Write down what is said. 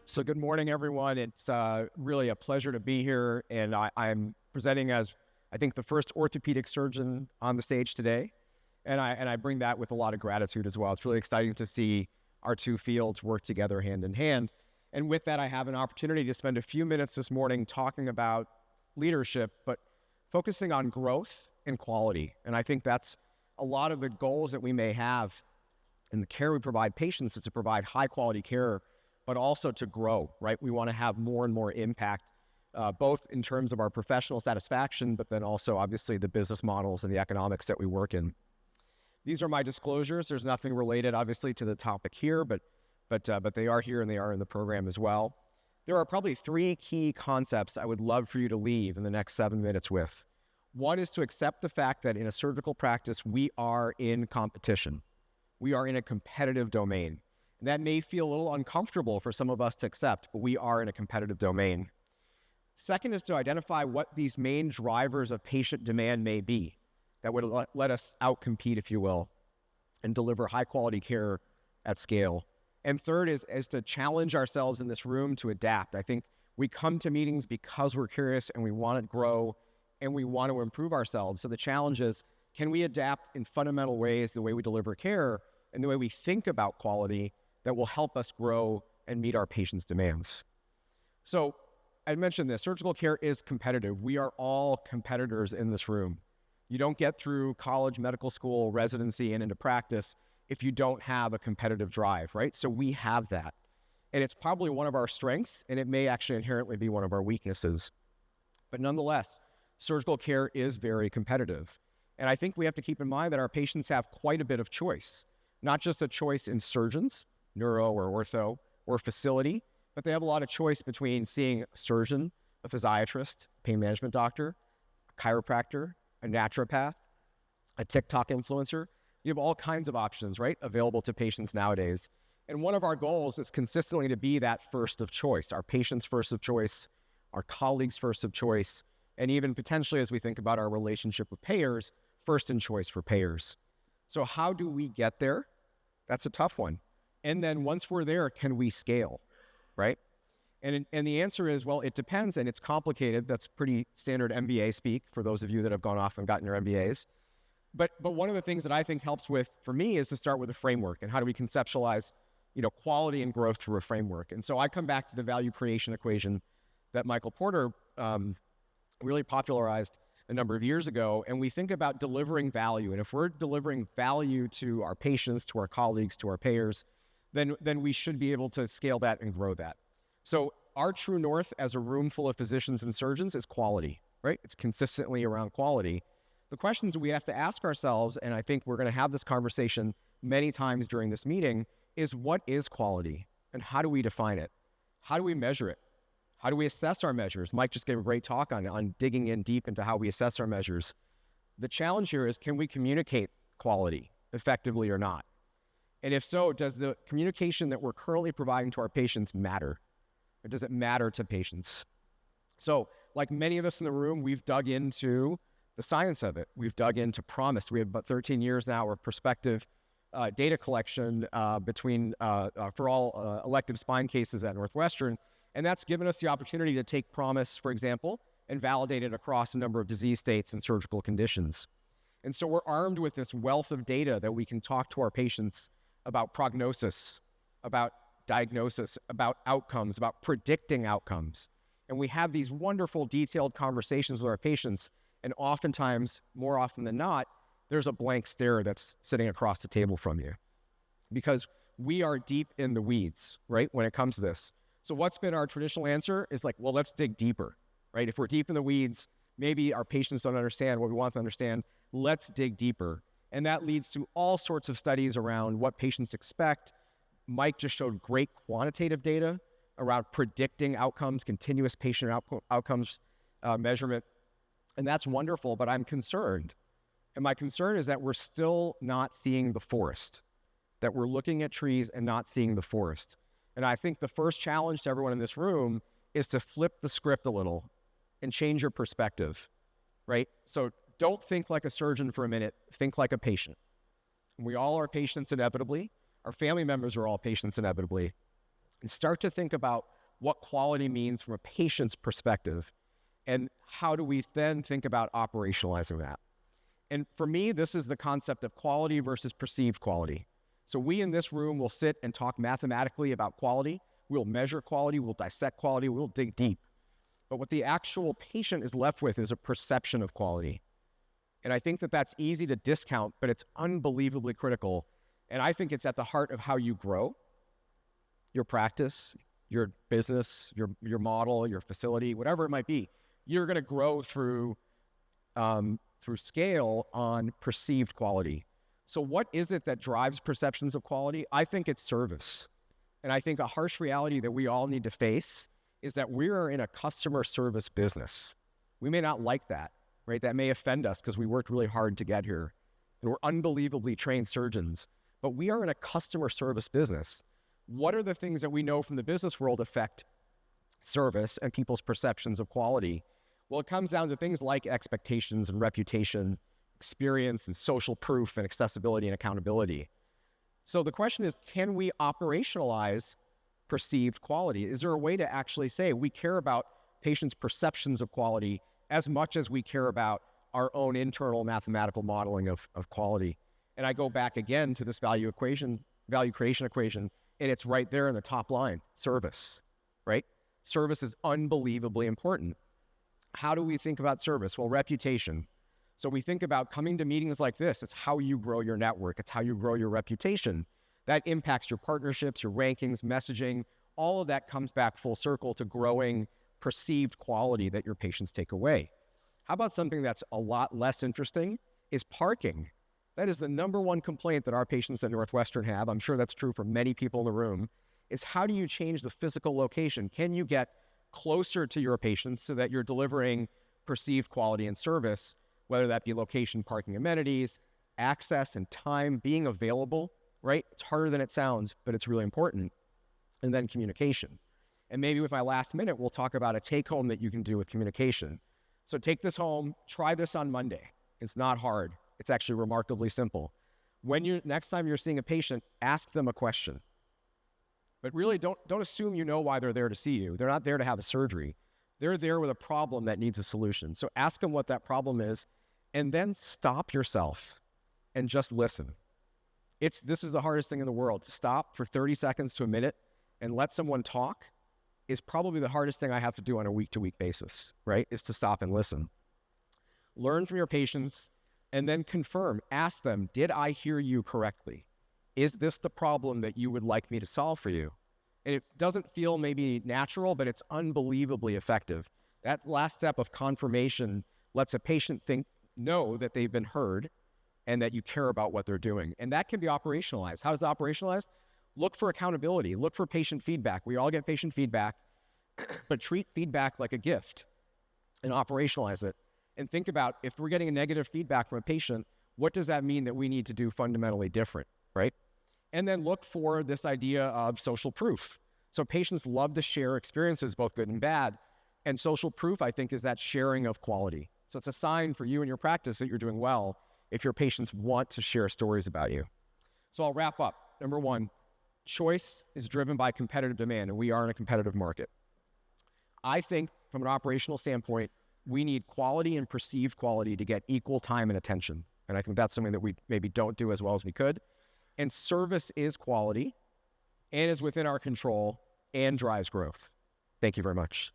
So good morning, everyone. It's really a pleasure to be here, and I'm presenting as, I think, the first orthopedic surgeon on the stage today, and I bring that with a lot of gratitude as well. It's really exciting to see our two fields work together hand in hand, and with that, I have an opportunity to spend a few minutes this morning talking about leadership, but focusing on growth and quality, and I think that's a lot of the goals that we may have in the care we provide patients is to provide high-quality care, but also to grow, right? We want to have more and more impact, both in terms of our professional satisfaction, but then also obviously the business models and the economics that we work in. These are my disclosures. There's nothing related, obviously, to the topic here, but they are here and they are in the program as well. There are probably three key concepts I would love for you to leave in the next 7 minutes with. One is to accept the fact that in a surgical practice, we are in competition. We are in a competitive domain. And that may feel a little uncomfortable for some of us to accept, but we are in a competitive domain. Second is to identify what these main drivers of patient demand may be that would let us outcompete, if you will, and deliver high-quality care at scale. And third is to challenge ourselves in this room to adapt. I think we come to meetings because we're curious and we want to grow and we want to improve ourselves. So the challenge is, can we adapt in fundamental ways the way we deliver care and the way we think about quality that will help us grow and meet our patients' demands? So I mentioned this, surgical care is competitive. We are all competitors in this room. You don't get through college, medical school, residency, and into practice if you don't have a competitive drive, right? So we have that. And it's probably one of our strengths, and it may actually inherently be one of our weaknesses. But nonetheless, surgical care is very competitive. And I think we have to keep in mind that our patients have quite a bit of choice, not just a choice in surgeons, neuro or ortho, or facility, but they have a lot of choice between seeing a surgeon, a physiatrist, pain management doctor, a chiropractor, a naturopath, a TikTok influencer. You have all kinds of options, right, available to patients nowadays. And one of our goals is consistently to be that first of choice, our patients' first of choice, our colleagues' first of choice, and even potentially as we think about our relationship with payers, first in choice for payers. So how do we get there? That's a tough one. And then once we're there, can we scale, right? And the answer is, well, it depends, and it's complicated. That's pretty standard MBA speak for those of you that have gone off and gotten your MBAs. But one of the things that I think helps for me is to start with a framework, and how do we conceptualize, quality and growth through a framework. And so I come back to the value creation equation that Michael Porter really popularized a number of years ago, and we think about delivering value. And if we're delivering value to our patients, to our colleagues, to our payers, then we should be able to scale that and grow that. So our true north as a room full of physicians and surgeons is quality, right? It's consistently around quality. The questions we have to ask ourselves, and I think we're going to have this conversation many times during this meeting, is what is quality and how do we define it? How do we measure it? How do we assess our measures? Mike just gave a great talk on digging in deep into how we assess our measures. The challenge here is, can we communicate quality effectively or not? And if so, does the communication that we're currently providing to our patients matter? Or does it matter to patients? So, like many of us in the room, we've dug into the science of it. We've dug into PROMIS. We have about 13 years now of prospective data collection for all elective spine cases at Northwestern. And that's given us the opportunity to take PROMIS, for example, and validate it across a number of disease states and surgical conditions. And so we're armed with this wealth of data that we can talk to our patients about prognosis, about diagnosis, about outcomes, about predicting outcomes. And we have these wonderful detailed conversations with our patients, and oftentimes, more often than not, there's a blank stare that's sitting across the table from you because we are deep in the weeds, right, when it comes to this. So what's been our traditional answer is like, well, let's dig deeper, right? If we're deep in the weeds, maybe our patients don't understand what we want them to understand. Let's dig deeper. And that leads to all sorts of studies around what patients expect. Mike just showed great quantitative data around predicting outcomes, continuous patient outcomes measurement. And that's wonderful, but I'm concerned. And my concern is that we're still not seeing the forest, that we're looking at trees and not seeing the forest. And I think the first challenge to everyone in this room is to flip the script a little and change your perspective, right? So don't think like a surgeon for a minute, think like a patient. We all are patients inevitably. Our family members are all patients inevitably. and start to think about what quality means from a patient's perspective, and how do we then think about operationalizing that. And for me, this is the concept of quality versus perceived quality. So we in this room will sit and talk mathematically about quality. We'll measure quality, we'll dissect quality, we'll dig deep. But what the actual patient is left with is a perception of quality. And I think that that's easy to discount, but it's unbelievably critical. And I think it's at the heart of how you grow your practice, your business, your model, your facility, whatever it might be. You're going to grow through scale on perceived quality. So what is it that drives perceptions of quality? I think it's service. And I think a harsh reality that we all need to face is that we are in a customer service business. We may not like that, right? That may offend us because we worked really hard to get here. And we're unbelievably trained surgeons, but we are in a customer service business. What are the things that we know from the business world affect service and people's perceptions of quality? Well, it comes down to things like expectations and reputation, experience and social proof and accessibility and accountability. So the question is, can we operationalize perceived quality? Is there a way to actually say we care about patients' perceptions of quality as much as we care about our own internal mathematical modeling of quality? And I go back again to this value creation equation, and it's right there in the top line, service, right? Service is unbelievably important. How do we think about service? Well, reputation. So we think about coming to meetings like this. It's how you grow your network. It's how you grow your reputation. That impacts your partnerships, your rankings, messaging. All of that comes back full circle to growing perceived quality that your patients take away. How about something that's a lot less interesting is parking. That is the number one complaint that our patients at Northwestern have. I'm sure that's true for many people in the room, is how do you change the physical location? Can you get closer to your patients so that you're delivering perceived quality and service, whether that be location, parking amenities, access and time, being available, right? It's harder than it sounds, but it's really important. And then communication. And maybe with my last minute, we'll talk about a take-home that you can do with communication. So take this home, try this on Monday. It's not hard. It's actually remarkably simple. Next time you're seeing a patient, ask them a question. But really don't assume you know why they're there to see you. They're not there to have a surgery. They're there with a problem that needs a solution. So ask them what that problem is, and then stop yourself and just listen. This is the hardest thing in the world. To stop for 30 seconds to a minute and let someone talk is probably the hardest thing I have to do on a week-to-week basis, right? Is to stop and listen. Learn from your patients and then confirm. Ask them, did I hear you correctly? Is this the problem that you would like me to solve for you? And it doesn't feel maybe natural, but it's unbelievably effective. That last step of confirmation lets a patient know that they've been heard and that you care about what they're doing. And that can be operationalized. How is it operationalized? Look for accountability. Look for patient feedback. We all get patient feedback, but treat feedback like a gift and operationalize it. And think about, if we're getting a negative feedback from a patient, what does that mean that we need to do fundamentally different, right? And then look for this idea of social proof. So patients love to share experiences, both good and bad. And social proof, I think, is that sharing of quality. So it's a sign for you and your practice that you're doing well if your patients want to share stories about you. So I'll wrap up. Number one, choice is driven by competitive demand, and we are in a competitive market. I think from an operational standpoint, we need quality and perceived quality to get equal time and attention. And I think that's something that we maybe don't do as well as we could. And service is quality and is within our control and drives growth. Thank you very much.